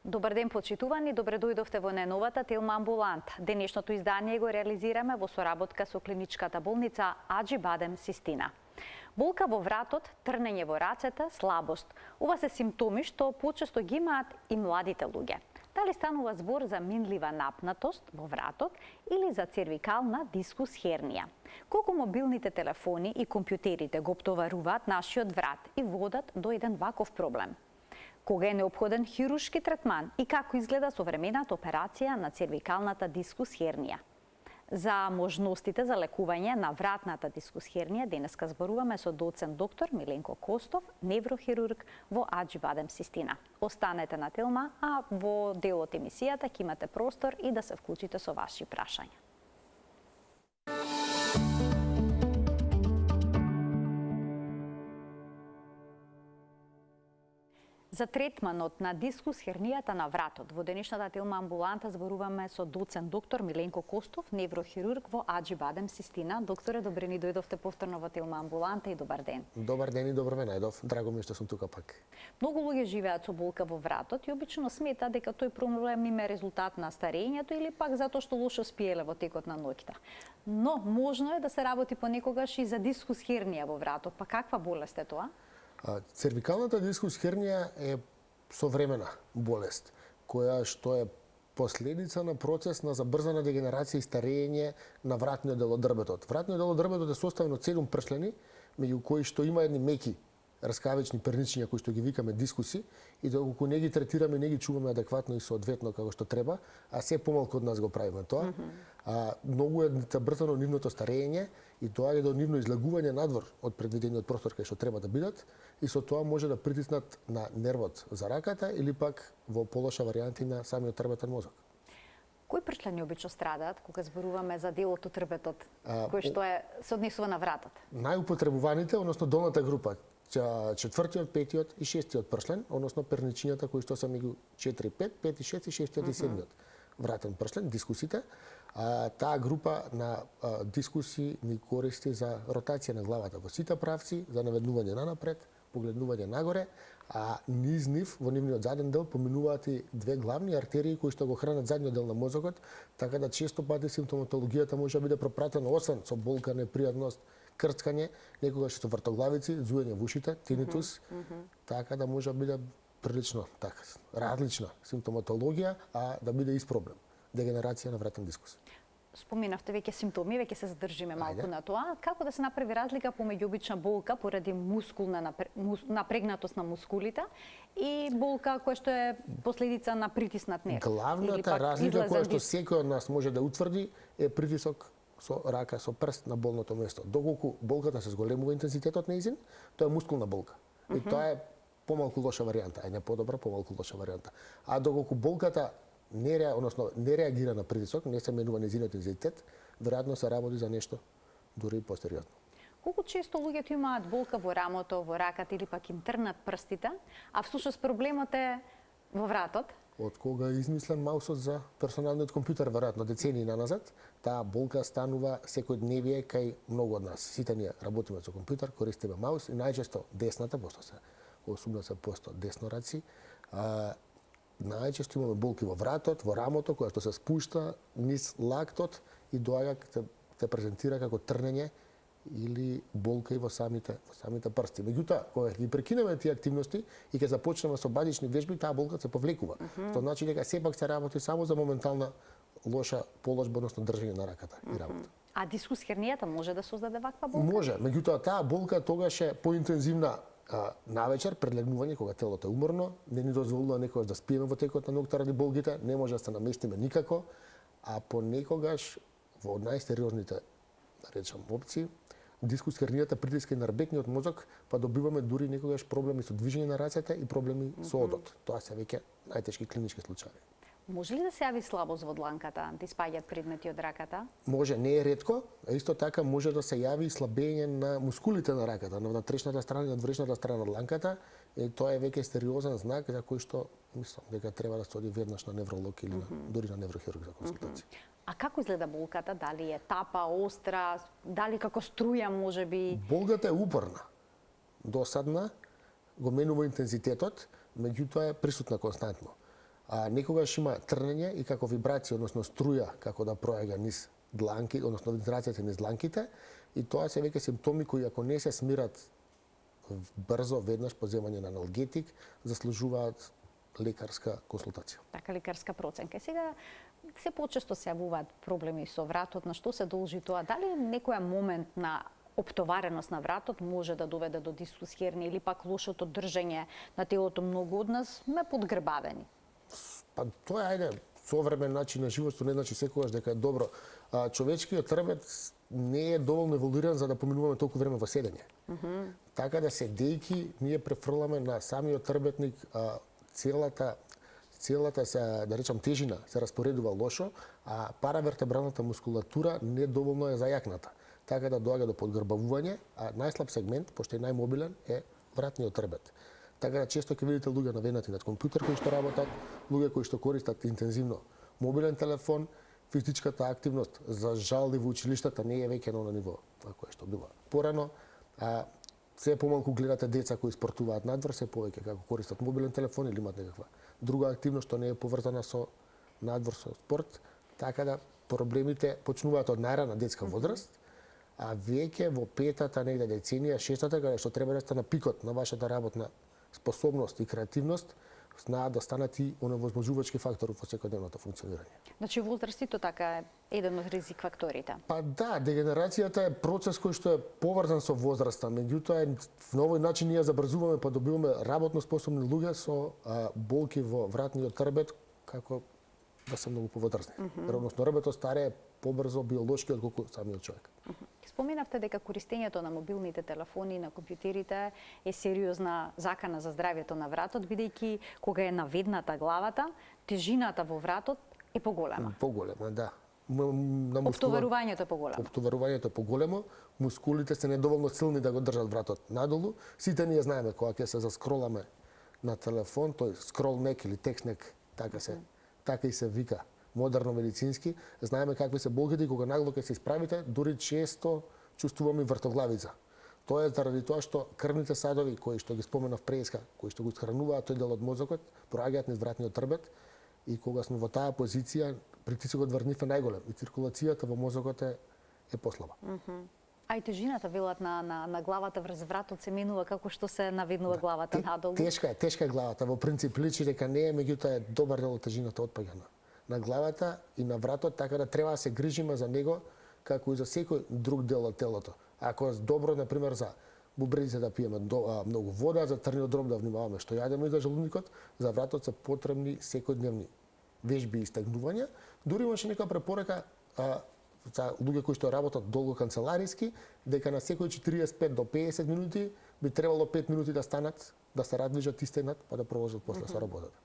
Добар ден, почитувани, добре дојдовте во најновата Телма амбуланта. Денешното издание го реализираме во соработка со клиничката болница Аџи Бадем Систина. Болка во вратот, трнење во рацете, слабост. Ова се симптоми што почесто ги имаат и младите луѓе. Дали станува збор за минлива напнатост во вратот или за цервикална дискус хернија? Колку мобилните телефони и компјутерите го оптоваруваат нашиот врат и водат до еден ваков проблем? Кога е неопходен хируршки третман и како изгледа современата операција на цервикалната дискус хернија? За можностите за лекување на вратната дискус хернија денеска зборуваме со доцент доктор Миленко Костов, неврохирург во Аџи Бадем Систина. Останете на Телма, а во делот емисијата ќе имате простор и да се вклучите со ваши прашања. За третманот на дискус хернијата на вратот во денешната Телма амбуланта зборуваме со доцент доктор Миленко Костов, неврохирург во Аџи Бадем Систина. Докторе, добре ни дојдовте повторно во Телма амбуланта и добар ден. Добар ден и добро ме најдов. Драго ми е што сум тука пак. Многу луѓе живеат со болка во вратот и обично сметаат дека тој проблем им е резултат на старењето или пак затоа што лошо спиеле во текот на ноќта. Но можно е да се работи понекогаш и за дискус хернија во вратот. Па каква болест е тоа? Цервикалната дискус хернија е современа болест, која што е последица на процес на забрзана дегенерација и старење на вратниот дел од дрбетот. Вратниот дел од дрбетот е составен од 7 пршлени, меѓу кои што има едни меки раскавични перничиња кои што ги викаме дискуси, и доколку не ги третираме, не ги чуваме адекватно и соодветно како што треба, а се помалку од нас го правиме тоа. Многу е забрзано нивното старење и доаѓа до нивно излагување надвор од предвидениот простор кај што треба да бидат, и со тоа може да притиснат на нервот за раката или пак во полоша варијанти на самиот трбетен мозок. Кои пршлени обично страдаат кога зборуваме за делот од трбетот, кој што се однесува на вратот? Најупотребуваните, односно долната група, четвртиот, петиот и шестиот пршлен, односно перничињата кои што се меѓу 4, 5, 5 и 6 и 6 и 7 вратен пршлен, дискусите. Таа група на дискуси ни користи за ротација на главата во сите правци, за наведнување нанапред, погледнување нагоре, а низ нив, во нивниот заден дел, поминуваат и две главни артерии кои што го хранат задниот дел на мозокот, така да често пати симптоматологијата може да биде пропратена освен со болка, непријатност, крцкање, некогаш со вртоглавици, зуење во ушите, тинитус, така да може да биде прилично така различна симптоматологија, а да биде ист проблем, дегенерација на вратен дискус. Споменавте веќе симптоми, веќе се задржиме малку на тоа. Како да се направи разлика помеѓу обична болка поради мускулна напрегнатост на мускулите и болка која што е последица на притиснат нерв? Главната разлика која што секој од нас може да утврди е притисок со рака, со прст на болното место. Доколку болката се зголемува интензитетот нејзин, тоа е мускулна болка. И тоа е помалку лоша варијанта, не подобра, помалку лоша варијанта. А доколку болката не реагира на притисок, не се менува нејзиниот интензитет, веројатно се работи за нешто дури и посериозно. Колку често луѓето имаат болка во рамото, во раката или пак им трнат прстите, а всушност проблемот е во вратот? Од кога е измислен маусот за персоналниот компјутер, веројатно децении наназад, таа болка станува секојдневие кај многу од нас. Сите ние работиме со компјутер, користиме маус и најчесто десната, пошто се 80% деснораци, најчесто имаме болки во вратот, во рамото, која што се спушта низ лактот и доаѓа се презентира како трнење или болка и во самите прсти. Меѓутоа, кога ги прекинеме тие активности и ќе започнеме со базични вежби, таа болка се повлекува. Тоа значи дека сепак се работи само за моментална лоша положба, односно држење на раката и рамото. А дискус хернијата може да создаде ваква болка? Може, меѓутоа таа болка тогаш е поинтензивна навечер, пред легнување, кога телото е уморно, не ни дозволува некогаш да спиеме во текот на ноќта ради болките, не може да се наместиме никако, а понекогаш во најсериозните, да речам, опции, дискус хернијата притиска и на рбетниот мозок, па добиваме дури некогаш проблеми со движење на рацете и проблеми со одот. Тоа се веќе најтешки клинички случаи. Може ли да се јави слабост во дланката, да испаѓаат предмети од раката? Може, не е ретко, а исто така може да се јави и слабење на мускулите на раката, на внатрешната страна и надврешната страна на дланката, и тоа е веќе сериозен знак за кој што мислам дека треба да се оди веднаш на невролог или дури на неврохирург за консултација. А како изгледа болката? Дали е тапа, остра, дали како струја можеби? Болката е упорна, досадна, го менува интензитетот, меѓутоа е присутна константно. Некогаш има трнење и како вибрација, односно струја, како да проаѓа низ дланки, односно вибрацијата низ дланките, и тоа се веќе симптоми кои ако не се смират брзо, веднаш по земање на аналгетик, заслужуваат лекарска консултација. Така, лекарска проценка. Сега се почесто се јавуваат проблеми со вратот, на што се должи тоа? Дали некоја момент на оптовареност на вратот може да доведе до дискус хернија или пак лошото држење на телото? Многу од нас ме подгрбавени. Па тоа е современ начин на живот, што не значи секогаш дека е добро. Човечкиот трбет не е доволно еволуиран за да поминуваме толку време во седење. Така да седејки ние префрламе на самиот трбетник целата се, да речам, тежина се распоредува лошо, а паравертебралната мускулатура недоволно е зајакната. Така да доаѓа до подгрбавување, а најслаб сегмент, пошто е најмобилен, е вратниот трбет. Така да често ќе видите луѓе наведнати над компјутер кои што работат, луѓе кои што користат интензивно мобилен телефон, физичката активност за жал и во училиштата не е веќе на оно ниво кое што било порано. Се помалку гледате деца кои спортуваат надвор, се повеќе како користат мобилен телефон или имат некаква друга активност што не е поврзана со надвор, со спорт, така да проблемите почнуваат од најрана детска возраст, а веќе во петата негде деценија, шестата, каде што треба да сте на пикот на вашата работна способност и креативност, знаат да станат и оневозможувачки фактори во секојдневното функционирање. Значи возраст исто така е еден од ризик факторите. Па да, дегенерацијата е процес кој што е поврзан со возраста, меѓутоа на овој начин ние забрзуваме па добиваме работно способни луѓе со болки во вратниот трбет како да се многу повозрасни. Односно рбето старее побрзо биолошки отколку самиот човек. Споменавте дека користењето на мобилните телефони и на компјутерите е сериозна закана за здравјето на вратот, бидејќи кога е наведната главата, тежината во вратот е поголема. Поголема, да. Оптоварувањето е поголемо. Оптоварувањето е поголемо, мускулите се недоволно силни да го држат вратот надолу. Сите ние знаеме кога ќе се заскроламе на телефон, тој скролнек или текстнек, така и се вика модерно медицински, знаеме какви се болките и кога нагло ќе се исправите, дури често чувствуваме вртоглавица. Тоа е заради тоа што крвните садови кои што ги споменав преска, кои што го исхрануваат тој дел од мозокот, проаѓаат низ вратниот трбет и кога сме во таа позиција, притисокот врз нив е најголем и циркулацијата во мозокот е послаба. А и тежината велат на главата врз вратот се менува како што се наведнува главата надолу. Тешка е главата, во принцип личи дека не е, меѓутоа е добар дел од тежината отпаѓа на главата и на вратот, така да треба да се грижиме за него како и за секој друг дел од телото. Ако е добро, например, за бубреците да пиеме многу вода, за црниот дроб да внимаваме што јадеме и за желудникот, за вратот се потребни секојдневни вежби и стегнувања. Дури имаше некоја препорека за луѓе кои што работат долго канцелариски, дека на секои 45 до 50 минути би требало 5 минути да станат, да се радвижат и стегнат, па да продолжат после со работата.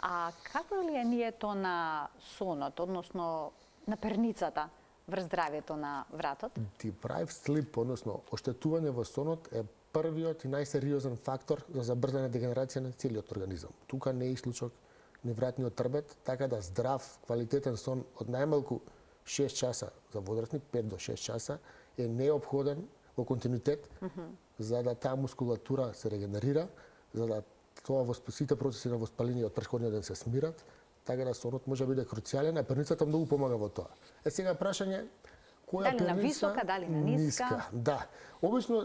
А какво ли е нието на сонот, односно на перницата врз здравјето на вратот? Deprived sleep, односно оштетување во сонот е првиот и најсериозен фактор за забрзана дегенерација на целиот организам. Тука не е исклучок ни вратниот трбет, така да здрав, квалитетен сон од најмалку 6 часа за возрастни, 5 до 6 часа, е неопходен во континуитет за да таа мускулатура се регенерира, за да сите процеси на воспаление од претходниот ден се смират, така да сонот може да биде круцијален, а перницата многу помага во тоа. Сега прашање, која перница? Дали на висока, дали на ниска? Да. Обично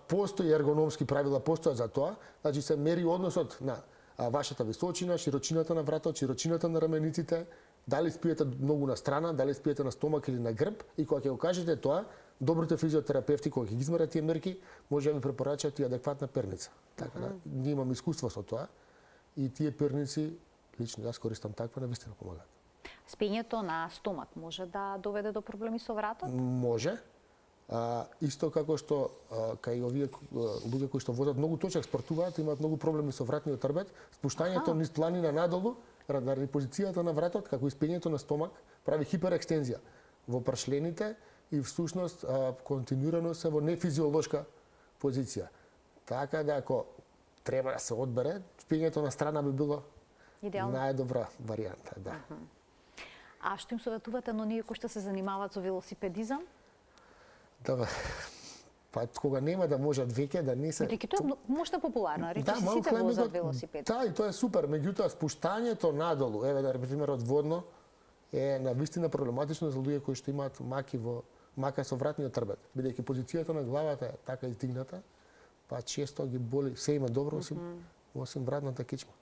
постои ергономски правила, постојат за тоа, значи се мери односот на вашата височина, широчината на вратот, широчината на рамениците, дали спиете многу на страна, дали спиете на стомак или на грб, и кога ќе го кажете тоа, добрите физиотерапевти кога ќе ги измерат тие мерки, може да ви препорачаат и адекватна перница. Така да, ние имаме искуство со тоа и тие перници, лично јас користам таква, навистина помагаат. Спиењето на стомак може да доведе до проблеми со вратот? Може. Исто како што кај овие луѓе кои што возат многу точак, спортуваат, имаат многу проблеми со вратниот трбет, спуштањето низ планина надолу, заради позицијата на вратот, како и спиењето на стомак, прави хиперекстензија во прашлените и всушност континуирано се во нефизиолошка позиција. Така да ако треба да се одбере, спиењето на страна би било најдобра варијанта, да. А што им советувате на оние кои што се занимаваат со велосипедизам? Да, Па кога нема да можат веќе да не се... Бидејќи тоа е можда популарно, рече Да, сите возат велосипед. Да, и тоа е супер, меѓутоа спуштањето надолу, еве на пример од водно, е навистина проблематично за луѓе кои што имаат мака со вратниот трбет, бидејќи позицијата на главата е така издигната, па често ги боли, се има добро осим вратната кичма.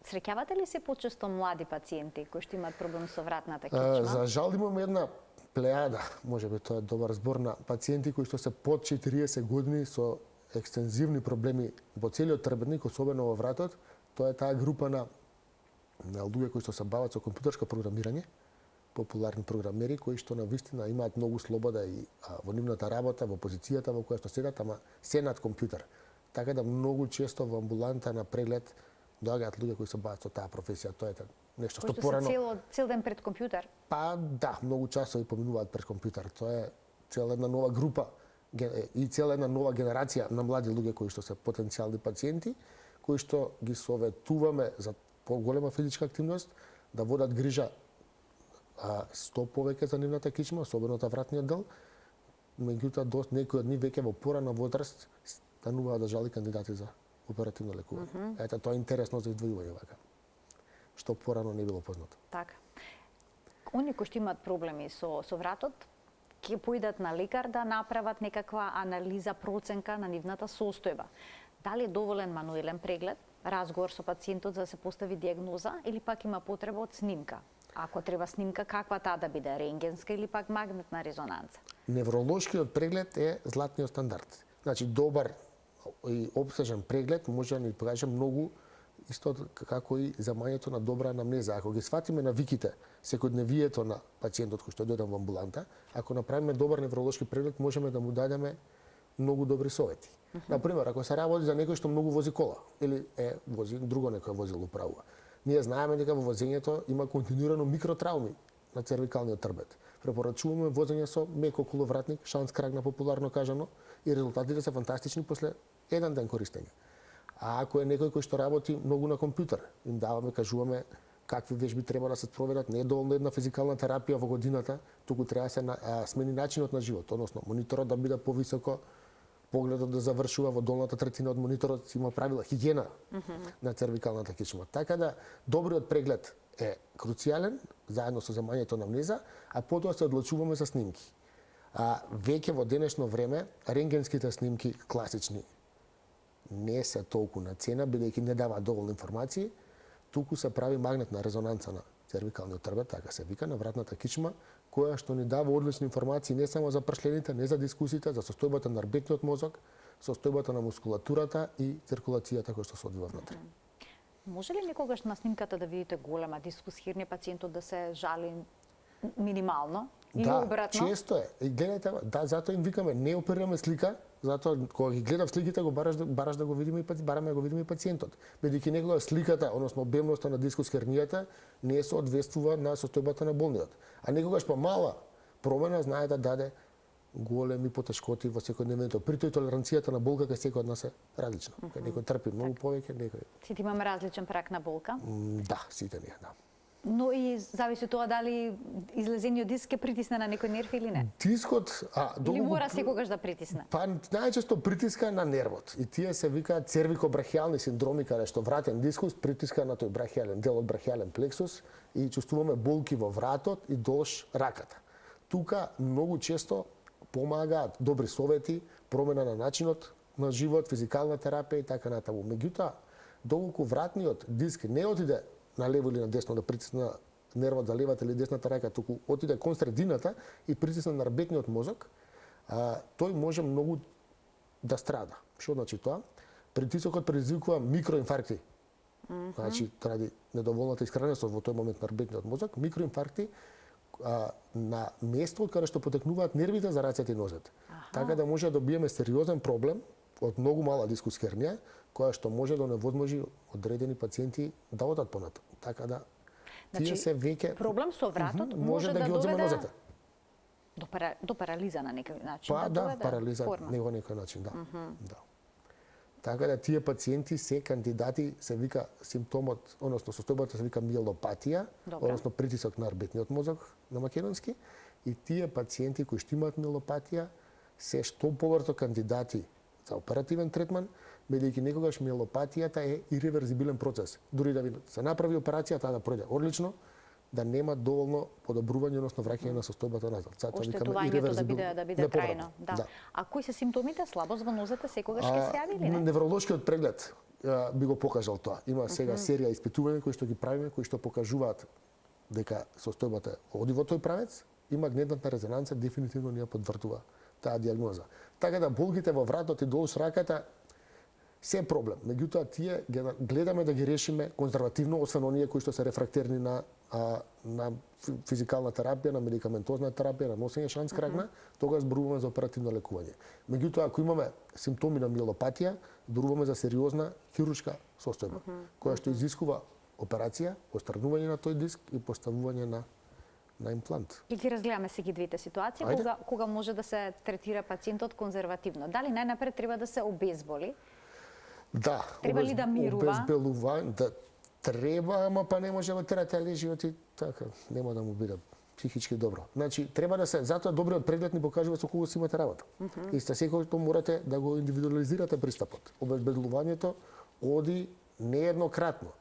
Среќавате ли се почесто млади пациенти кои што имаат проблем со вратната кичма? За жал имаме една плејада, можеби тоа е добар збор, на пациенти кои што се под 40 години со екстензивни проблеми во целиот трбетник, особено во вратот. Тоа е таа група на луѓе кои што се бават со компјутерско програмирање, популарни програмери кои што навистина имаат многу слобода и во нивната работа, во позицијата во која што седат, ама се над компјутер. Така да многу често во амбуланта на преглед доаѓаат луѓе кои се бават со таа професија. Тоа е нешто што порано цел ден пред компјутер. Па да, многу часови поминуваат пред компјутер. Тоа е цела една нова група и цела една нова генерација на млади луѓе кои што се потенцијални пациенти, кои што ги советуваме за поголема физичка активност, да водат грижа што повеќе за нивната кичма, особено та вратниот дел. Меѓутоа некои од нив веќе во порана возраст стануваат да жали кандидати за оперативно лекување. Ето тоа е интересно за издвојување вака, што порано не било познато. Така. Они кои што имаат проблеми со вратот, ќе поидат на лекар да направат некаква анализа, проценка на нивната состојба. Дали е доволен мануелен преглед, разговор со пациентот за да се постави дијагноза или пак има потреба од снимка? Ако треба снимка, каква таа да биде, рентгенска или пак магнетна резонанца? Невролошкиот преглед е златниот стандард. Значи добар и опсежен преглед може да ни покаже многу, исто како и замањето на добра анамнеза. Ако ги сватиме навиките, секојдневието на пациентот кој што дојде во амбуланта, ако направиме добар невролошки преглед, можеме да му дадеме многу добри совети. Например, ако се работи за некој што многу вози кола или вози друго некој возило управува, ние знаеме дека во возењето има континуирано микротрауми на цервикалниот трбет. Препорачуваме возење со меко коловратник, шанс крагна популарно кажано, и резултатите се фантастични после еден ден користење. А ако е некој кој што работи многу на компјутер, им даваме, кажуваме какви вежби треба да се спроведат, не е доволно една физикална терапија во годината, туку треба да се смени начинот на живот, односно мониторот да биде повисоко, погледот да завршува во долната третина од мониторот, има правила хигиена на цервикалната кичма. Така да добриот преглед е круцијален, заедно со земањето на анамнеза, а потоа се одлучуваме за снимки. Веќе во денешно време рентгенските снимки класични не се толку на цена, бидејќи не даваат доволно информации, туку се прави магнетна резонанца на цервикалниот трбет, така се вика, на вратната кичма, која што ни дава одлични информации не само за пршлените, не за дискусите, за состојбата на рбетниот мозок, состојбата на мускулатурата и циркулацијата која што се одвива внатре. Може ли некогаш на снимката да видите голема дискус хернија, пациентот да се жали минимално или обратно? Да, често е. И гледајте, затоа им викаме не оперираме слика, затоа кога ги гледав сликите го бараш да го видиме и бараме да го видиме и пациентот. Бидејќи некогаш сликата, односно обемноста на дискус хернијата не соодветствува на состојбата на болниот. А некогаш мала промена знае да даде големи потешкоти во секојдневието. При тој толеранцијата на болка кај секој од нас е различна. Некој трпи многу повеќе, некој. Сите имаме различен прак на болка? Да, сите ние, да. Но и зависи тоа дали излезениот диск ќе притисне на некој нерв или не. Дискот, или мора секогаш да притисне? Па најчесто притиска на нервот. И тие се викаат цервикобрахијални синдроми, каде што вратен дискус притиска на тој брахијален дел од брахијален плексус и чувствуваме болки во вратот и долж раката. Тука многу често помагаат добри совети, промена на начинот на живот, физикална терапија и така натаму. Меѓутоа, доколку вратниот диск не отиде на лево или на десно да притисне нервот за левата или десната рака, туку отиде кон средината и притисне на рбетниот мозок, тој може многу да страда. Што значи тоа? Притисокот предизвикува микроинфаркти. Значи, ради недоволната исхраненост во тој момент на рбетниот мозок, микроинфаркти на место од каде што потекнуваат нервите за рацете и нозете. Така да може да добиеме сериозен проблем од многу мала дискус хернија, која што може да оневозможи одредени пациенти да одат понатаму. Така да тие се веќе проблем со вратот може да ги одземе нозете. До парализа на некој начин. Па да, парализа на некој начин, да. Да. Така да тие пациенти се кандидати, се вика симптомот, односно состојбата се вика миелопатија, односно притисок на рбетниот мозок на македонски, и тие пациенти кои што имаат миелопатија се што поврто кандидати за оперативен третман, бидејќи некогаш миелопатијата е иреверзибилен процес. Дури да ви се направи операција, таа да пројде одлично, да нема доволно подобрување, односно враќање на состојбата назад. Затоа викаме иреверзибилно, да биде трајно. Да. А кои се симптомите? Слабост во нозете секогаш ќе се јави или не? Невролошкиот преглед би го покажал тоа. Има сега серија испитувања кои што ги правиме, кои што покажуваат дека состојбата оди во тој правец, и магнетната резонанца дефинитивно ни ја потврдува таа дијагноза. Така да болките во вратот и долу раката се проблем. Меѓутоа тие гледаме да ги решиме конзервативно, освен оние кои што се рефрактерни на физикална терапија, на медикаментозна терапија, на носење шанс крагна, тогаш зборуваме за оперативно лекување. Меѓутоа ако имаме симптоми на миелопатија, зборуваме за сериозна хируршка состојба, која што изискува операција, отстранување на тој диск и поставување на имплант. И ги разгледаме сега двете ситуации, кога може да се третира пациентот конзервативно. Дали најнапред треба да се обезболи? Да, треба ли да мирува? Обезбелување, да треба, ама па не може во терапија лежи оти така, нема да му биде психички добро. Значи треба да се, затоа добриот преглед ни покажува со кого си имате работа. И сте секој морате да го индивидуализирате пристапот. Обезбелувањето оди нееднократно,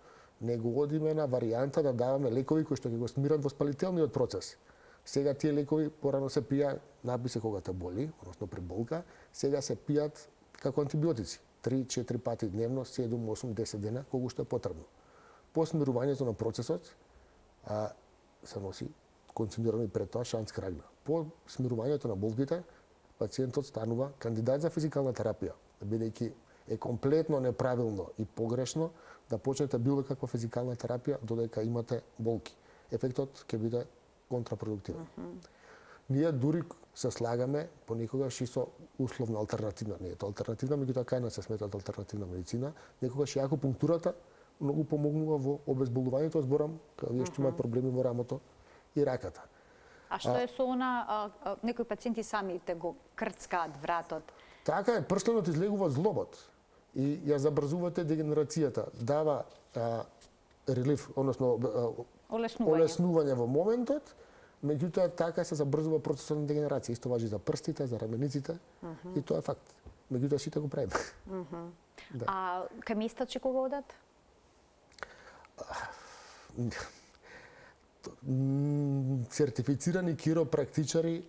него одиме на варијанта да даваме лекови кои што ќе го смират воспалителниот процес. Сега тие лекови порано се пија написе кога те боли, односно при болка, сега се пијат како антибиотици. 3-4 пати дневно, 7, 8, 10 дена, колку што е потребно. По смирувањето на процесот се носи концентрирано и пред тоа шанс крагна. По смирувањето на болките, пациентот станува кандидат за физикална терапија, бидејќи е комплетно неправилно и погрешно да почнете било каква физикална терапија додека имате болки. Ефектот ќе биде контрапродуктивен. Ние дури се слагаме понекогаш и со условна алтернативна, не е тоа алтернативна, меѓутоа кај нас се сметат алтернативна медицина, некогаш и акупунктурата многу помогнува во обезболувањето, зборам, кога вие што имаат проблеми во рамото и раката. А што е со она, некои пациенти самите го крцкаат вратот? Така е, пршленот излегува злобот и ја забрзувате дегенерацијата, дава релиф, односно олеснување во моментот, меѓутоа така се забрзува процесот на дегенерација. Исто важи за прстите, за рамениците и тоа е факт. Меѓутоа сите го правиме. Да. А кај местачи кога одат? Сертифицирани киропрактичари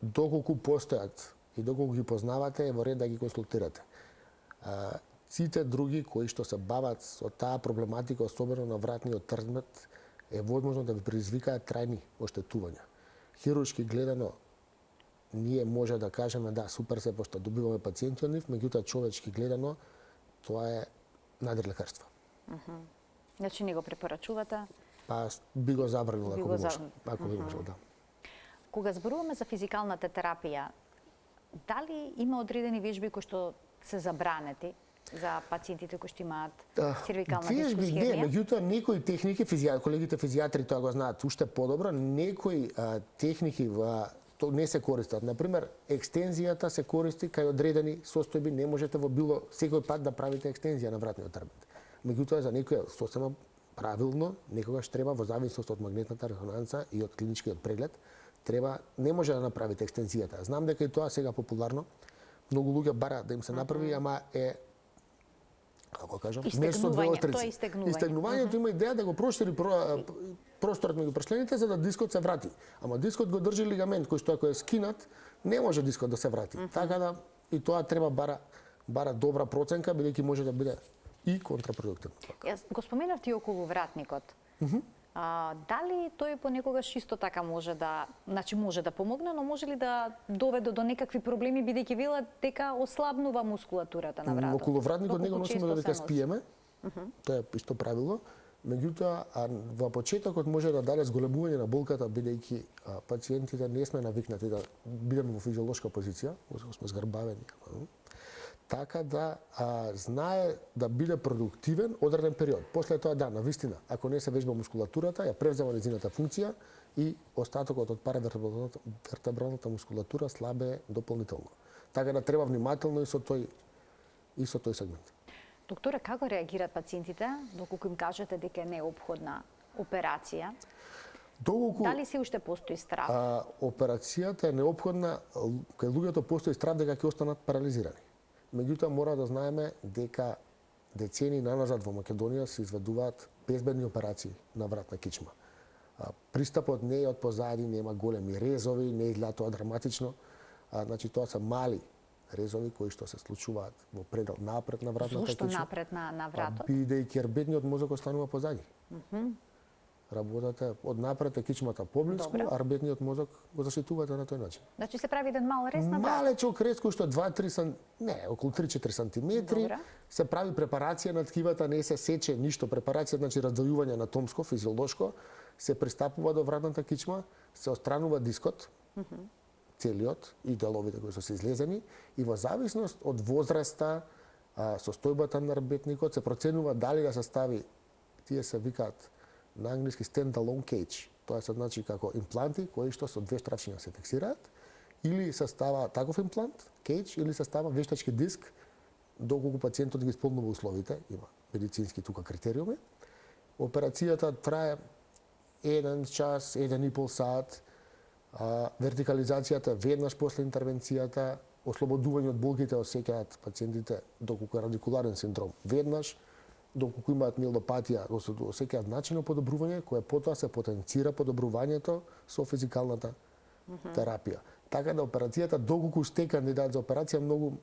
доколку постојат и доколку ги познавате, е во ред да ги консултирате. Сите други кои што се бават со таа проблематика, особено на вратниот трзмет, е возможно да ви предизвикаат трајни оштетувања. Хируршки гледано, ние може да кажеме да, супер се пошто добиваме пациенти од нив, меѓутоа човечки гледано, тоа е надрилекарство. Значи не го препорачувате? Па би го забранил ако би можел. Ако би можел, да. Кога зборуваме за физикалната терапија, дали има одредени вежби кои што се забранети за пациентите кои што имаат цервикална дискусхернија? Не, меѓутоа некои техники, колегите физијатри тоа го знаат уште подобро, некои техники то не се користат. Например, екстензијата се користи кај одредени состојби, не можете во било секој пат да правите екстензија на вратниот трбет. Меѓутоа за некоја сосема правилно, некогаш треба во зависност од магнетната резонанца и од клиничкиот преглед, не може да направите екстензијата. Знам дека и тоа сега популарно, многу луѓе бараат да им се направи, ама е како кажам, место две острици. Истегнувањето има идеја да го прошири просторот меѓу пршлените за да дискот се врати. Ама дискот го држи лигамент кој што ако е скинат, не може дискот да се врати. Така да и тоа треба бара добра проценка, бидејќи може да биде и контрапродуктивно. Јас го споменав ти околу вратникот. Дали тој понекогаш исто така може да помогне, но може ли да доведе до некакви проблеми, бидејќи велат дека ослабнува мускулатурата на вратот? Околу вратникот него носиме додека спиеме, тоа е исто правило, меѓутоа во почетокот може да даде зголемување на болката, бидејќи пациентите не сме навикнати да бидеме во физиолошка позиција, сме згрбавени. Така да знае да биде продуктивен одреден период. После тоа да, навистина, ако не се вежба мускулатурата, ја превзема нејзината функција и остатокот од паравертебралната мускулатура слабее дополнително. Така да треба внимателно и со тој сегмент. Докторе, како реагираат пациентите доколку им кажете дека е неопходна операција? Дали се уште постои страв? Операцијата е неопходна, кај луѓето постои страв дека ќе останат парализирани. Меѓутоа мора да знаеме дека децени наназад во Македонија се изведуваат безбедни операции на вратна кичма. Пристапот не е од позади, нема големи резови, не изгледа тоа драматично. Значи тоа се мали резови кои што се случуваат во предел напред на вратната кичма. Зошто напред на вратот? Бидејќи арбетниот мозок останува позади. Работата од напред е кичмата поблиску, арбетниот мозок го заштитувате на тој начин. Значи се прави еден мал рез на вратот? Малечок рез кој што 2-3 околу 3-4 сантиметри. Се прави препарација на ткивата, не се сече ништо. Препарација значи раздвојување анатомско, физиолошко, се пристапува до вратната кичма, се отстранува дискот, целиот и деловите кои се излезени и во зависност од возраста, состојбата на арбетникот се проценува дали да се стави, тие се викаат на англиски stand-alone cage. Тоа се значи како импланти кои што со две штрафчиња се фиксираат, или се става таков имплант, cage, или се става вештачки диск доколку пациентот ги исполнува условите, има медицински тука критериуми. Операцијата трае 1 час, 1,5 сат, вертикализацијата веднаш после интервенцијата, ослободување од болките осеќаат пациентите доколку е радикуларен синдром веднаш, доколку имаат миелопатија, осеќаат начинно подобрување, кое потоа се потенцира подобрувањето со физикалната терапија. Така да операцијата, доколку сте кандидат за операција, многу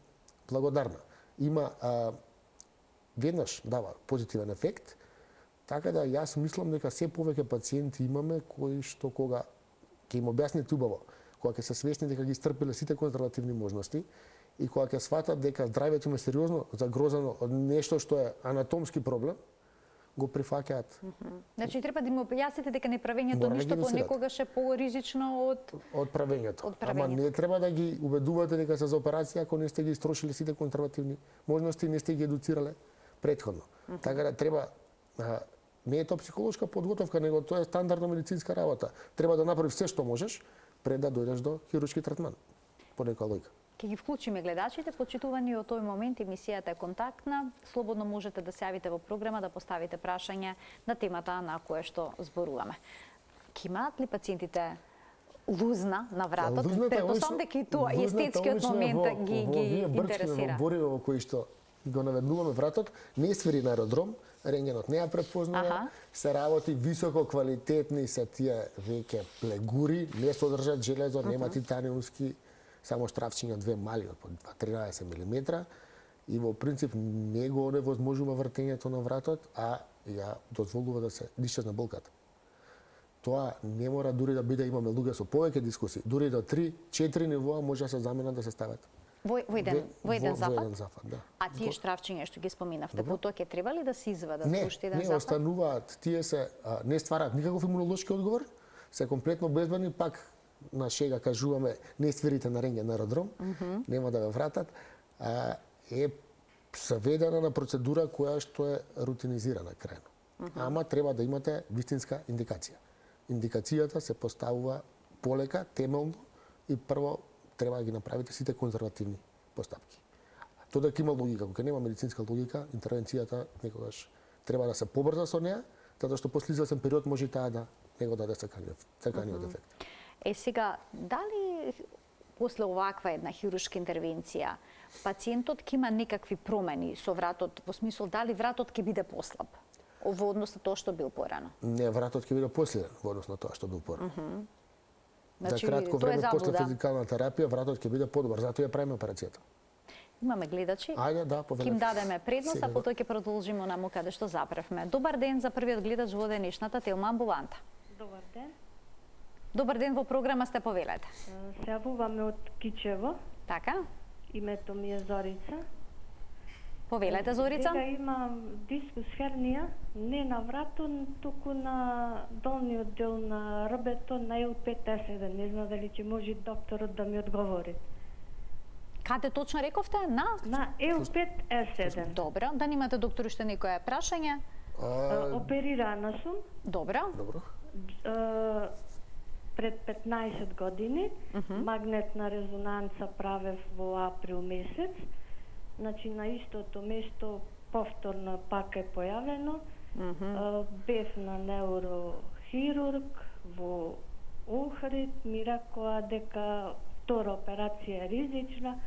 благодарна. Има веднаш дава позитивен ефект, така да јас мислам дека се повеќе пациенти имаме кои што кога ќе им објасните убаво, кога ќе се свесни дека ги истрпеле сите конзервативни можности и кога ќе сватат дека здравјето им е сериозно загрозено од нешто што е анатомски проблем, го прифаќаат. Значи треба да им објасните дека неправењето ништо понекогаш е поризично од правењето. Ама не треба да ги убедувате дека се за операција ако не сте ги истрошиле сите конзервативни можности и не сте ги едуцирале претходно. Така да треба не е тоа психолошка подготовка, него тоа е стандардна медицинска работа. Треба да направиш се што можеш пред да дојдеш до хируршки третман. По некоја логика. Ќе ги вклучиме гледачите, почитувани од тој момент емисијата е контактна. Слободно можете да се јавите во програма да поставите прашање на темата на која што зборуваме. Ке имаат ли пациентите лузна на вратот? Претпоставам дека и тоа естетскиот момент ги интересира. Во Бориво во кој што го наведнуваме вратот, не свири на аеродром, рентгенот не ја препознава, се работи високо квалитетни се тие веќе плегури, не содржат железо, нема титаниумски, само штрафчиња две мали од 13 мм и во принцип не го невозможува вртењето на вратот, а ја дозволува да се исчезне болката. Тоа не мора дури да биде, имаме луѓе со повеќе дискусии, дури до 3-4 нивоа може да се заменат да се стават. Во еден зафат, да. А тие штрафчиња што ги споминавте, потоа ќе треба ли да се извадат уште еден зафат? Не, остануваат, тие се не ствараат никаков имунолошки одговор, се комплетно безбедни, пак на шега кажуваме не свирите на рентген на аеродром, нема да ве вратат, е заведена на процедура која што е рутинизирана крајно. Ама треба да имате вистинска индикација. Индикацијата се поставува полека, темелно и прво треба да ги направите сите конзервативни постапки. Тоа дека има логика, кога нема медицинска логика, интервенцијата некогаш треба да се побрза со неа, затоа што после извесен период може и таа да не го даде саканиот ефект. Сега, дали после оваква една хируршка интервенција пациентот ќе има некакви промени со вратот, во смисол дали вратот ќе биде послаб во однос на тоа што бил порано? Не, вратот ќе биде посилен во однос на тоа што бил порано. Значи, за кратко време после физикална терапија вратот ќе биде подобар, затоа ја правиме операцијата. Имаме гледачи. Ајде, да, повелете. Ќе им дадеме предност, а потоа ќе продолжиме наму каде што запревме. Добар ден за првиот гледач во денешната Телма амбуланта. Добар ден. Добар ден, во програма сте, повелете. Се јавуваме од Кичево. Така? Името ми е Зорица. Повелете, Зорица. Сега имам дискус хернија, не на вратот, туку на долниот дел на рбето, на L5-S1. Не знам дали ќе може докторот да ми одговори. Каде точно рековте? На L5-S1. Добро, да немате доктор уште некое прашање? Оперирана сум. Добро. Пред 15 години, магнетна резонанца правев во април месец. Значи на истото место повторно пак е појавено. Бев на неурохирург, во Охрид, ми рекоа дека втора операција е ризична.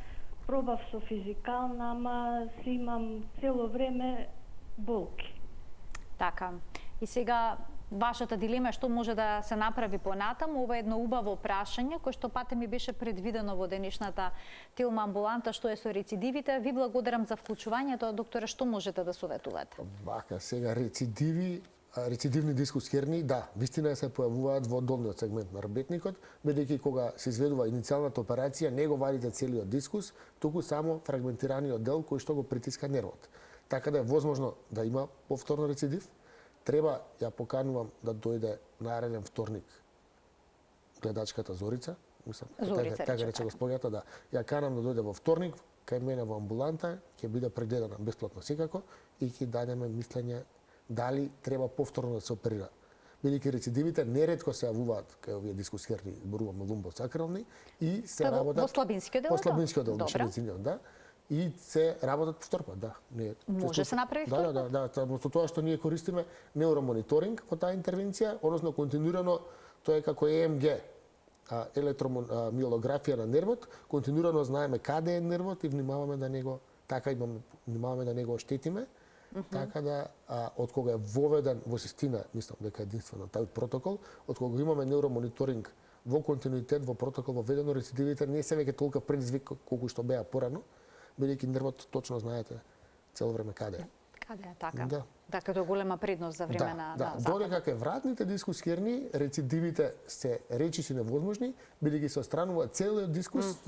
Пробав со физикална, ама си имам цело време болки. Така. И сега вашата дилема што може да се направи понатаму, ова е едно убаво прашање кој што пате ми беше предвидено во денешната телма амбуланта, што е со рецидивите. Ви благодарам за вклучувањето, докторе, што можете да советувате? Вака, сега рецидивни дискус херни, да, вистина се појавуваат во долниот сегмент на ребетникот, бидејќи кога се изведува иницијалната операција, не го вадите целиот дискус, туку само фрагментираниот дел кој што го притиска нервот. Така да е возможно да има повторно рецидив. Треба, ја поканувам да дојде нареден вторник гледачката Зорица, мислам, Зорица, така рече господјата, да. Ја канам да дојде во вторник, кај мене во амбуланта, ќе биде прегледана бесплатно секако и ќе дадеме мислење дали треба повторно да се оперира. Бидејќи рецидивите неретко се јавуваат кај овие дискусхерни, зборуваме лумбосакрални, и се работат во слабинскиот дел. Во слабинскиот дел, Добра. да. И се работат повтор пат, да. Може да се направи втор пат? Да, со тоа што ние користиме неуромониторинг во таа интервенција, односно континуирано, тоа е како ЕМГ, електромиелографија на нервот, континуирано знаеме каде е нервот и внимаваме да него внимаваме да него оштетиме. Така да, од кога е воведен во систина, мислам дека е единствено тај протокол, од кога имаме неуромониторинг во континуитет, во протокол воведено, рецидивите не се веќе толку предизвик колку што беа порано, бидејќи нервот точно знаете цело време каде е. Каде е, така. Да. Така, тоа е голема предност за време на запад. Додека кај вратните дискус херни, рецидивите се речиси невозможни, бидејќи се отстранува целиот дискус,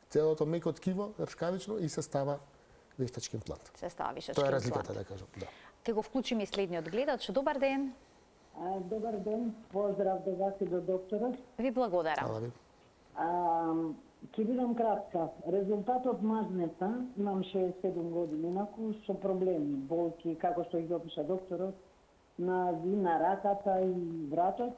целото меко ткиво, ршкавично, и се става вештачки имплант. Се става вештачки Тоа е имплант. разликата, да кажам. Да. Те го вклучиме и следниот гледач. Добар ден. Добар ден, поздрав до вас и до докторот. Ви благодарам. Хвала ви. Ќе бидам кратка. Резултатот мажнета, имам 67 години, инаку со проблеми, болки, како што ги опиша докторот, на раката и вратот.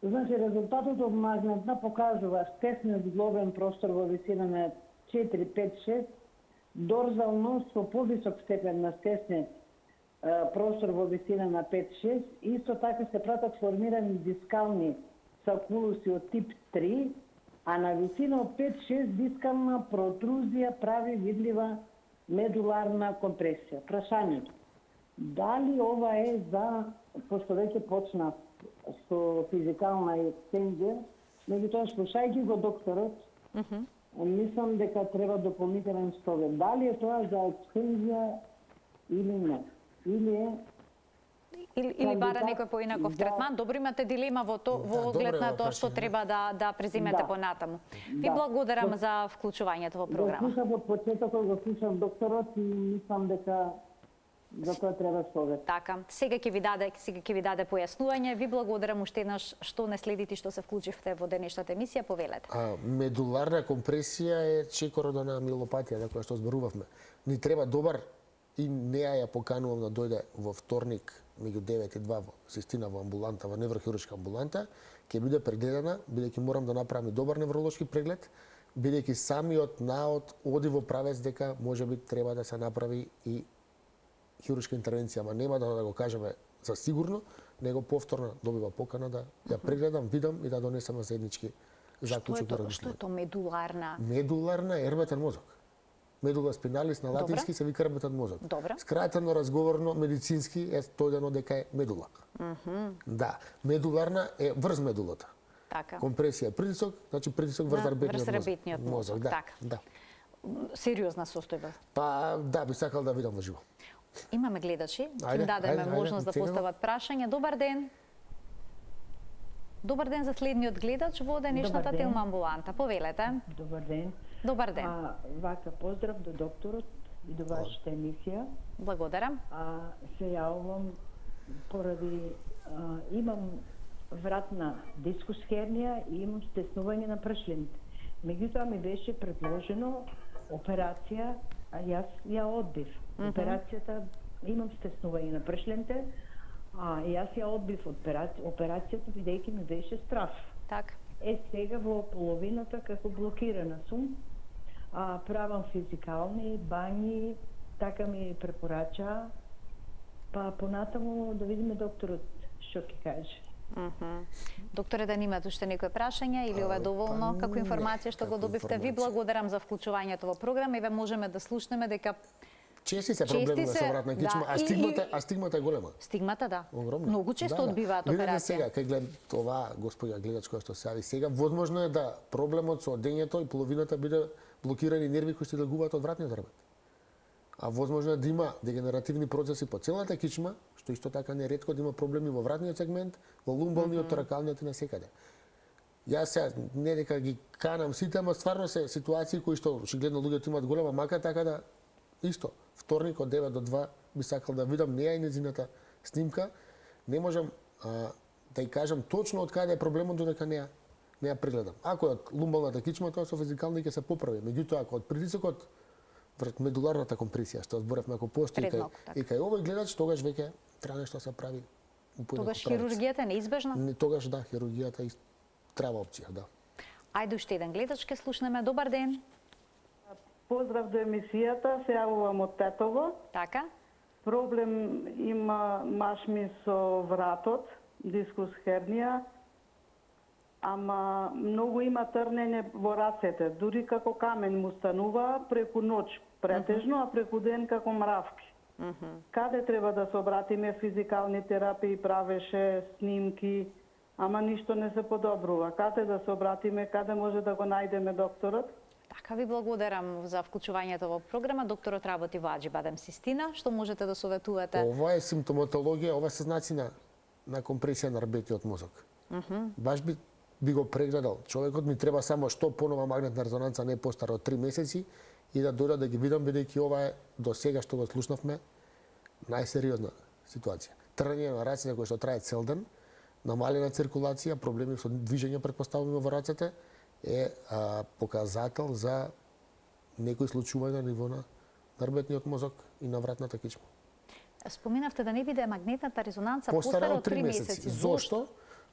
Значи, резултатот од мажнета покажува стеснет зглобен простор во висина на 4, 5, 6, дорзално со повисок степен на стеснет простор во висина на 5-6, исто така се пратат формирани дискални сакулуси од тип 3, а на висина од 5-6 дискална протрузија прави видлива медуларна компресија. Прашањето, дали ова е за, пошто веќе почна со физикална екстензија, меѓутоа слушајќи го докторот, мислам дека треба дополнителен совет. Дали е тоа за екстензија или не? Или бара некој поинаков третман. Добро, имате дилема во оглед на тоа што треба да преземете понатаму. Ви благодарам за вклучувањето во програма. Го слушав од почетокот, го слушав докторот и мислам дека за тоа треба совет. Така, сега ќе ви даде појаснување. Ви благодарам уште еднаш што не следите и што се вклучивте во денешната емисија, повелете. Медуларна компресија е чекородна на миелопатија, за која што зборувавме. Ни треба добар, и неа ја поканувам да дојде во вторник меѓу 9 и 2 во Систина во амбуланта, во неврохируршка амбуланта, ќе биде прегледана, бидејќи морам да направам и добар невролошки преглед, бидејќи самиот наод оди во правец дека можеби треба да се направи и хируршка интервенција, ама нема да го кажеме за сигурно, него повторно добива покана да ја прегледам, видам и да донесеме заеднички заклучок. Што е тоа медуларна? Медуларна е ербетен мозок. Медула спиналис на латински се вика ербетен мозок. Добра. Скратено, разговорно, медицински е тојдено дека е медула. Да, медуларна е врз медулата. Така. Компресија е притисок, значи притисок врз ербетниот мозок. Да. Сериозна состојба. Па да, би сакал да видам во живо. Имаме гледачи, ќе им дадеме можност да постават прашања. Добар ден. Добар ден за следниот гледач во денешната телма амбуланта. Повелете. Добар ден. Добар ден. Вака поздрав до докторот и до вашата емисија. Благодарам. Се јавувам поради имам вратна дискус хернија и имам стеснување на пршлените. Меѓутоа ми беше предложено операција, а јас ја одбив. Операцијата, имам стеснување на пршлените, а јас ја одбив операцијата бидејќи ми беше страв. Так. Сега во половината како блокирана сум, правам физикални, бањи, така ми препорача, па понатаму да видиме докторот што ќе каже. Докторе, да немате уште некои прашања или ова е доволно како информација што го добивте? Ви благодарам за вклучувањето во програма и ве можеме да слушнеме дека чести се проблеми со вратна кичма, а стигмата е голема. Стигмата, да. Огромна. Многу често одбиваат операција. Сега, кај гледам това господја гледачка што се јави сега, возможно е да проблемот со одењето и половината биде блокирани нерви кои се легуваат од вратниот ребет. А возможно е да има дегенеративни процеси по целата кичма, што исто така не ретко да има проблеми во вратниот сегмент, во лумбалниот, торакалниот и насекаде. Јас се не дека ги канам сите, ама стварно се ситуации кои што очигледно луѓето имаат голема мака, така да исто вторник од 9 до 2 би сакал да видам неа и незината снимка. Не можам да ја кажам точно од каде е проблемот додека не ја прегледам. Ако е од лумбалната кичма, тоа со физикални ќе се поправи. Меѓутоа, ако од притисокот врз медуларната компресија, што зборевме, ако постои и кај овој гледач, тогаш веќе треба нешто да се прави. Тогаш хирургијата е неизбежна? Тогаш да, хирургијата е трава опција, да. Ајде уште еден гледач ке слушнеме. Добар ден. Поздрав до емисијата, се јавувам од Тетово. Така. Проблем има маж ми со вратот, дискус хернија, ама многу има трнење во рацете, дури како камен му станува преку ноќ претежно, а преку ден како мравки. Каде треба да се обратиме? Физикални терапии правеше, снимки, ама ништо не се подобрува. Каде да се обратиме, каде може да го најдеме докторот? Така, ви благодарам за вклучувањето во програма. Докторот работи во Аџибадем Систина. Што можете да советувате? Ова е симптоматологија, ова се знаци на компресија на рбетниот мозок. Баш би го прегледал. Човекот ми треба само што понова магнетна резонанца не постара од 3 месеци и да дојда да ги видам, бидејќи ова е до сега што го слушнавме најсериозна ситуација. Трнење на рацете кој што трае цел ден, намалена циркулација, проблеми со движење претпоставуваме во рацете е показател за некои случувања на ниво на рбетниот мозок и на вратната кичма. Споминавте да не биде магнетната резонанца постара од 3 месеци. Зошто?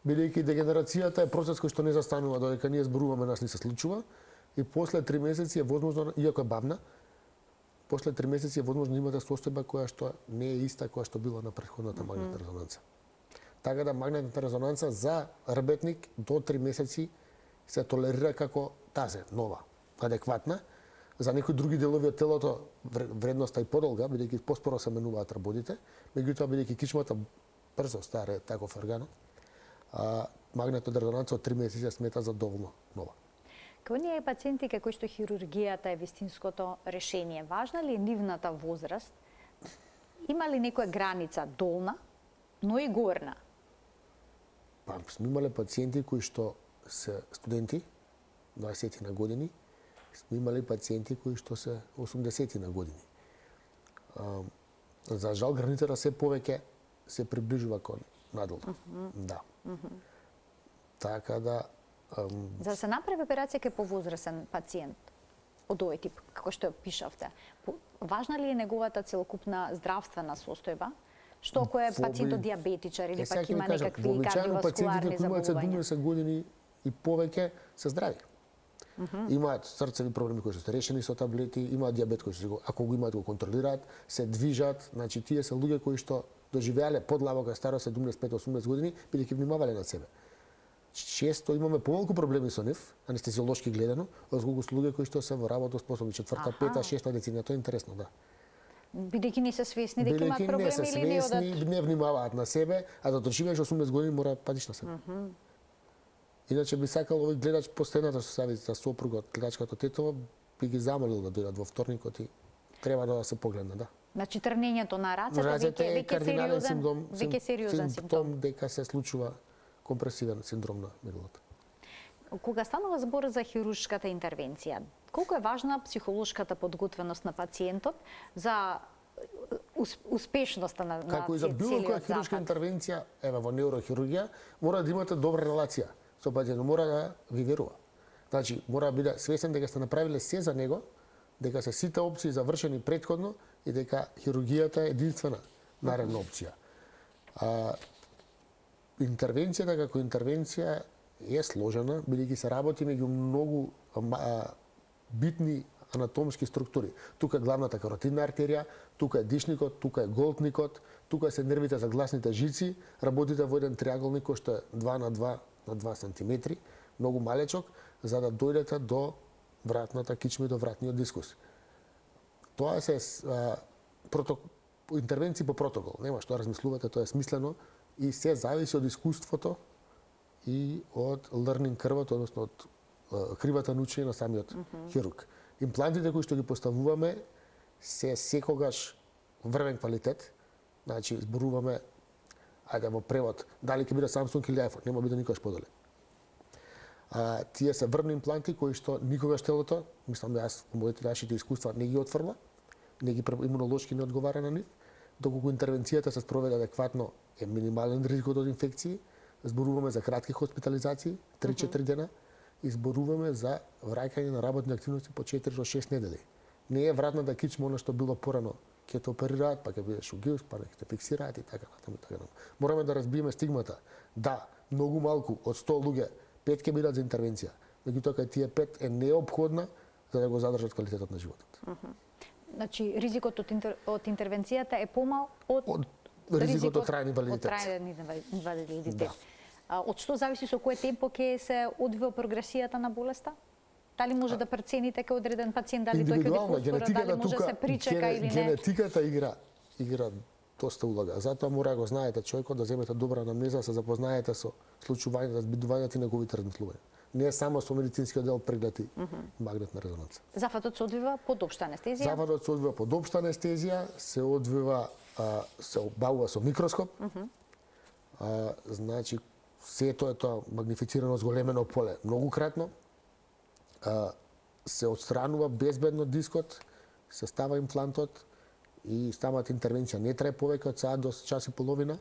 Бидејќи дегенерацијата е процес кој што не застанува додека ние зборуваме, нас не се случува и после 3 месеци е возможно, иако е бавна, после 3 месеци е возможно да имате состојба која што не е иста која што била на претходната магнетна резонанца. Така да магнетната резонанца за рбетник до 3 месеци се толерира како тазе, нова, адекватна. За некои други делови од телото вредноста е подолга, бидејќи поспоро се менуваат работите, меѓутоа бидејќи кичмата брзо старе таков орган, магнетната резонанца од 3 месеци се смета за доволно нова. Кај оние пациенти кај кои што хирургијата е вистинското решение, важна ли е нивната возраст? Има ли некоја граница долна, но и горна? Па, сме имале пациенти кои што се студенти, 20 на години, сме имали пациенти кои што се 80 на години. За жал, границата се повеќе се приближува кон надолу. Да. Така да... За да се направи операција кај повозрасен пациент од овој тип, како што пишавте, важна ли е неговата целокупна здравствена состојба? Што ако е пациентот диабетичар или пак има некакви кардиоваскуларни заболувања? Имаат 70 години и повеќе се здрави. Имаат срцеви проблеми кои што се решени со таблети, имаат диабет кои што ако го имаат го контролираат, се движат, значи тие се луѓе кои што доживеале подлабока старост 75-80 години, бидејќи внимавале на себе. Често имаме помалку проблеми со нив, анестезиолошки гледано, отколку со луѓе кои што се во работоспособни, 4-та, 5-та, 6-та децина, тоа е интересно, да. Бидејќи не се свесни дека имаат проблеми или не одат. Бидејќи не внимаваат на себе, а да доживееш 80 години мора патиш на себе. Иначе би сакал овој гледач последната што се јави за сопругот, гледачката Тетово, би ги замолил да дојдат во вторникот и треба да се погледне, да. Значи трнењето на рацете веќе сериозен симптом дека се случува компресивен синдром на медулата. Кога станува збор за хируршката интервенција, колку е важна психолошката подготвеност на пациентот за успешноста на како и за било која хируршка интервенција, еве во неурохирургија, мора да имате добра релација со пациентот, мора да ви верува. Значи, мора да биде свесен дека сте направиле се за него, дека се сите опции завршени претходно и дека хирургијата е единствена наредна опција. Интервенцијата како интервенција е сложена, бидејќи се работи меѓу многу битни анатомски структури. Тука е главната каротидна артерија, тука е дишникот, тука е голтникот, тука се нервите за гласните жици, работите во еден триаголник кој што е 2 на 2 на 2 сантиметри, многу малечок, за да дојдете до вратната кичма и до вратниот дискус. Тоа се интервенции по протокол, нема што размислувате, тоа е смислено и се зависи од искуството и од learning curve, односно од кривата на учење на самиот хирург. Имплантите кои што ги поставуваме се секогаш врвен квалитет, значи зборуваме, ајде во превод, дали ќе биде Samsung или iPhone, нема биде никогаш подоле. Тие се врвни импланти кои што никогаш телото, мислам да јас во моите нашите искуства не ги отфрла, не ги имунолошки не одговара на нив, доколку интервенцијата се спроведе адекватно е минимален ризикот од инфекции, зборуваме за кратки хоспитализации, 3-4 дена, и зборуваме за враќање на работни активности по 4 до 6 недели. Не е вратната кичма она што било порано, ќе те оперираат, па ќе бидеш угиус, па ќе те фиксираат и така натаму. Мораме да разбиеме стигмата. Да, многу малку од 100 луѓе 5 ќе бидат за интервенција, меѓутоа кај тие 5 е неопходна за да го задржат квалитетот на животот. Значи ризикот од интервенцијата е помал од ризикот од траен инвалидитет. Од траен инвалидитет. Од што зависи со кое темпо ќе се одвива прогресијата на болеста? Дали може да прецените кај одреден пациент дали тој ќе ги поспора, дали може да се причека или не? Генетиката игра доста улога. Затоа мора да го знаете човекот, да земете добра анамнеза, се запознаете со случувањата, збидувањата и неговите размислувања. Не е само со медицинскиот дел преглед и магнетна резонанца. Зафатот се одвива под општа анестезија? Зафатот се одвива под општа анестезија, се одвива се обавува со микроскоп. Значи сето е тоа магнифицирано зголемено поле многукратно. Се отстранува безбедно дискот, се става имплантот и самата интервенција не трае повеќе од саат до час и половина,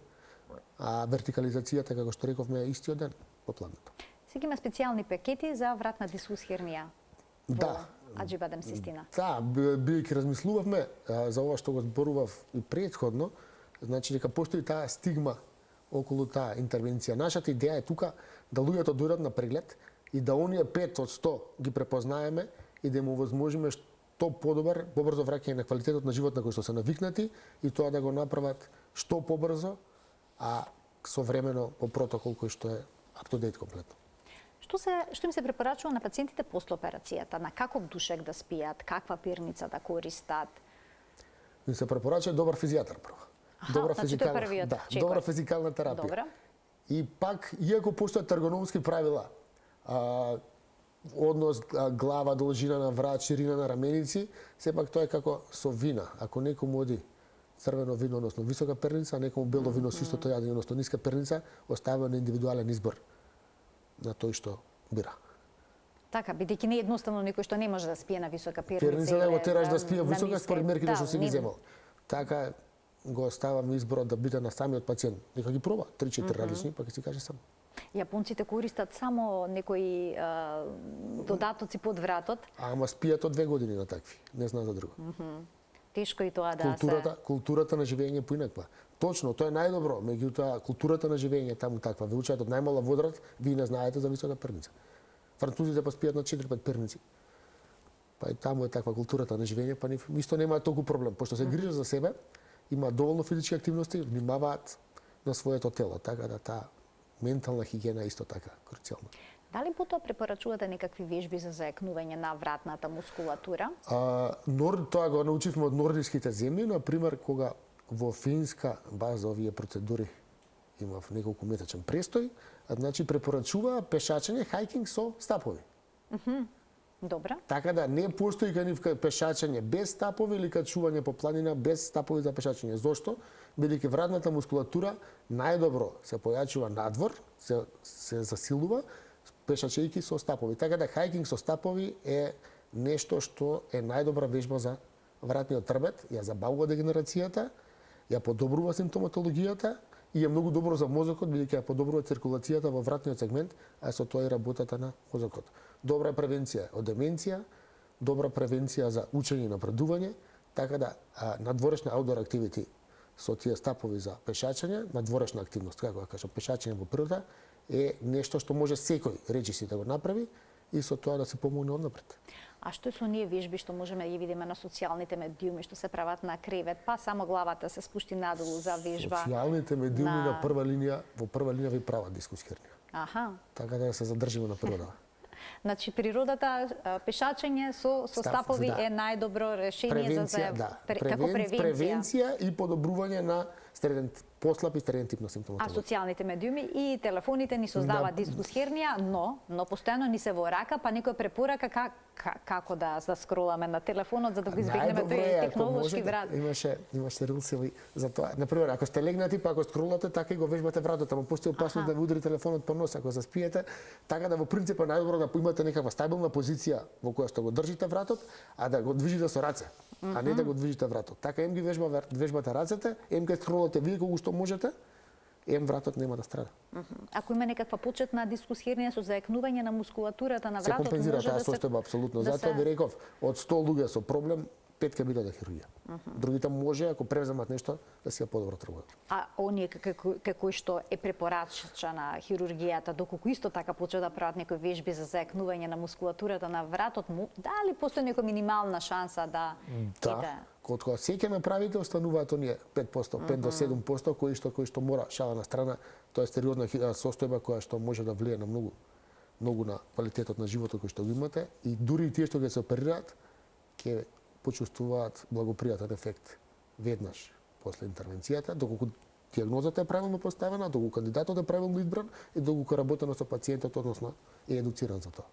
а вертикализацијата, како што рековме, е истиот ден по планот. Сега има специјални пакети за вратна дискус хернија. Да. Аџибадем систина. Да, бидејќи размислувавме за ова што го зборував и претходно, значи дека постои таа стигма околу таа интервенција. Нашата идеја е тука да луѓето дојдат на преглед и да оние 5 од 100 ги препознаеме и да им овозможиме што побрзо враќање на квалитетот на живот на кој што се навикнати и тоа да го направат што побрзо, а современо по протокол кој што е up to date комплетно. Што им се препорачува на пациентите после операцијата? На каков душек да спијат, каква пирница да користат? Им се препорачува добар физијатар прво. Добра добра физикална терапија. Добра. И пак, иако постојат ергономски правила, однос глава, должина на врат, ширина на раменици, сепак тоа е како со вина. Ако некому оди црвено вино, односно висока перница, а некому бело вино со истото јадење, односно ниска перница, оставува на индивидуален избор на тој што бира. Така, бидејќи не е едноставно некој што не може да спие на висока перница. Перница да го тераш да спие висока според мерките што си ги земал. Така го оставам изборот да биде на самиот пациент. Нека ги проба 3-4 различни, па ќе си каже сам. Јапонците користат само некои додатоци под вратот. Ама спијат од 2 години на такви, не знам за друго. Тешко и тоа да културата на живење поинаква. Точно, тоа е најдобро, меѓутоа културата на живење таму таква. Ве учат од најмала возраст, вие не знаете за висока перница. Французите па спијат на 4-5 перници. Па и таму е таква културата на живење, па исто нема толку проблем, пошто се грижат за себе, има доволно физички активности, внимаваат на своето тело, така да таа ментална хигиена исто така круцијална. Дали потоа препорачувате некакви вежби за заекнување на вратната мускулатура? Тоа го научивме од нордиските земји, например, кога во Финска база овие процедури имав неколку месечен престој, значи препорачува пешачење, хајкинг со стапови. Добра. Така да не постои кај нив пешачење без стапови или качување по планина без стапови за пешачење. Зошто? Бидејќи вратната мускулатура најдобро се појачува надвор, се засилува, пешачејќи со стапови. Така да хајкинг со стапови е нешто што е најдобра вежба за вратниот трбет, ја забавува дегенерацијата, ја подобрува симптоматологијата и е многу добро за мозокот, бидејќи ја подобрува циркулацијата во вратниот сегмент, а со тоа и работата на мозокот. Добра превенција од деменција, добра превенција за учење и напредување, така да надворешна outdoor activity со тие стапови за пешачење, надворешна активност, како да кажам, пешачење во природа, е нешто што може секој речиси да го направи и со тоа да се помогне однапред. А што со оние вежби што можеме да ги видиме на социјалните медиуми, што се прават на кревет, па само главата се спушти надолу за вежба? Социјалните медиуми на прва линија, во прва линија ви прават дискус хернија. Аха. Така да се задржиме на природата. Значи природата, пешачење со стапови е најдобро решение како превенција. Превенција и подобрување на послаб и среден тип на А симптоматологија. социјалните медиуми и телефоните ни создаваат дискус хернија, но постојано ни се во рака, па некој препорака како да скроламе на телефонот за да го избегнеме тој технолошки врат. Имаше рилсеви за тоа. Например, ако сте легнати, па ако скролате, така и го вежбате вратот, ама постои опасност да ви удари телефонот по нос ако заспиете, така да во принцип е најдобро да имате некаква стабилна позиција во која што го држите вратот, а да го движите со раце, а не да го движите вратот. Така ги вежбате рацете, ке скролате вие колку што можете, вратот нема да страда. Ако има некаква почетна дискус хернија со заекнување на мускулатурата на вратот, се компензира таа состојба апсолутно. Затоа ви реков, од 100 луѓе со проблем, 5 ќе бидат хирургија. Другите може, ако превземат нешто, да си ја подобро тргуваат. А оние кои што е препорачана хирургијата, доколку исто така почнат да прават некои вежби за заекнување на мускулатурата на вратот, дали постои некоја минимална шанса да кога се ќе направите, остануваат оние 5%, 5 до 7% кои што мора шала на страна, тоа е стериозна состојба која што може да влие на многу на квалитетот на животот кој што го имате и дури и тие што ќе се оперираат ќе почувствуваат благопријатен ефект веднаш после интервенцијата, доколку дијагнозата е правилно поставена, доколку кандидатот е правилно избран и доколку работено со пациентот, односно е едуциран за тоа.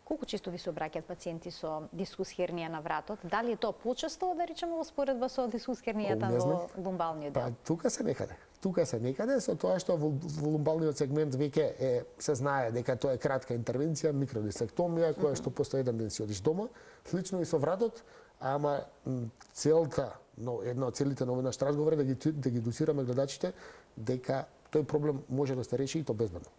Колку често ви се обраќаат пациенти со дискус хернија на вратот? Дали е тоа почесто, да речеме, во споредба со дискус хернијата во лумбалниот дел? Па тука се некаде, со тоа што во лумбалниот сегмент веќе се знае дека тоа е кратка интервенција, микродисектомија, која што постои еден ден си одиш дома, слично и со вратот, ама целта, една од целите на овој наш разговор е да ги едуцираме гледачите дека тој проблем може да се реши и то безбедно.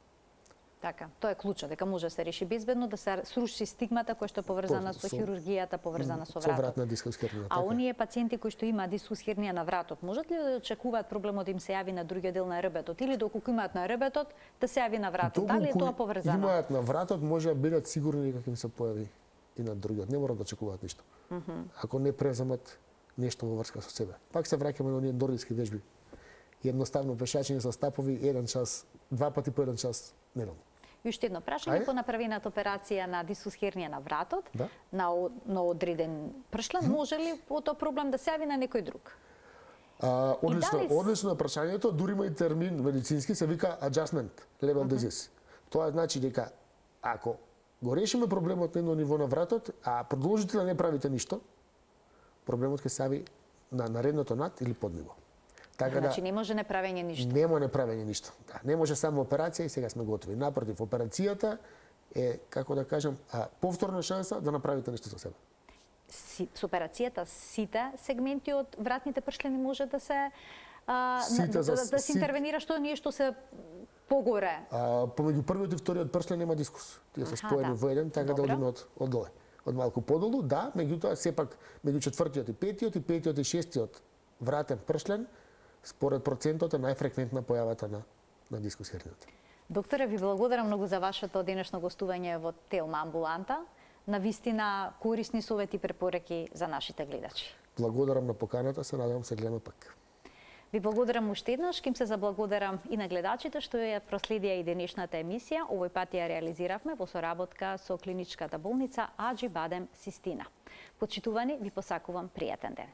Така, тоа е клучот, дека може да се реши безбедно, да се сруши стигмата која што е поврзана со хирургијата, поврзана со вратот. Со вратна дискус хернија. А оние пациенти кои што имаат дискус хернија на вратот, можат ли да очекуваат проблемот да им се јави на другиот дел на ребетот или доколку имаат на ребетот да се јави на вратот? Дали е тоа поврзано? Имаат на вратот, може да бидат сигурни дека им се појави и на другиот. Не мора да очекуваат ништо. Ако не преземат нешто во врска со себе. Пак се враќаме на оние нордиски вежби. Едноставно пешачење со стапови 1 час, 2 пати по 1 час неделно. И уште едно прашање по направената операција на дискус хернија на вратот, на одреден пршлен, може ли тоа проблем да се јави на некој друг? Одлично е прашањето, дури има и термин медицински се вика adjustment level disease. Тоа значи дека ако го решиме проблемот на едно ниво на вратот, а продолжите да не правите ништо, проблемот ќе се јави на наредното над или под ниво. Така значи не може неправење ништо. Нема неправење ништо. Да, не може само операција и сега сме готови. Напротив, операцијата е, како да кажам, повторна шанса да направите нешто со себе. Со операцијата сите сегменти од вратните пршлени може да се да се интервенира што ние што се погоре. Помеѓу првиот и вториот пршлен нема дискус. Тие се споени во еден, така да одиме од доле. Од малку подолу, да, меѓутоа сепак меѓу четвртиот и петиот и шестиот вратен пршлен според процентот е најфреквентна појавата на дискус хернијата. Докторе, ви благодарам многу за вашето денешно гостување во Телма амбуланта. Навистина корисни совети и препораки за нашите гледачи. Благодарам на поканата, се надевам се гледаме пак. Ви благодарам уште еднаш, ким се заблагодарам и на гледачите што ја проследија и денешната емисија. Овој пат ја реализиравме во соработка со клиничката болница Аџи Бадем Систина. Почитувани, ви посакувам пријатен ден.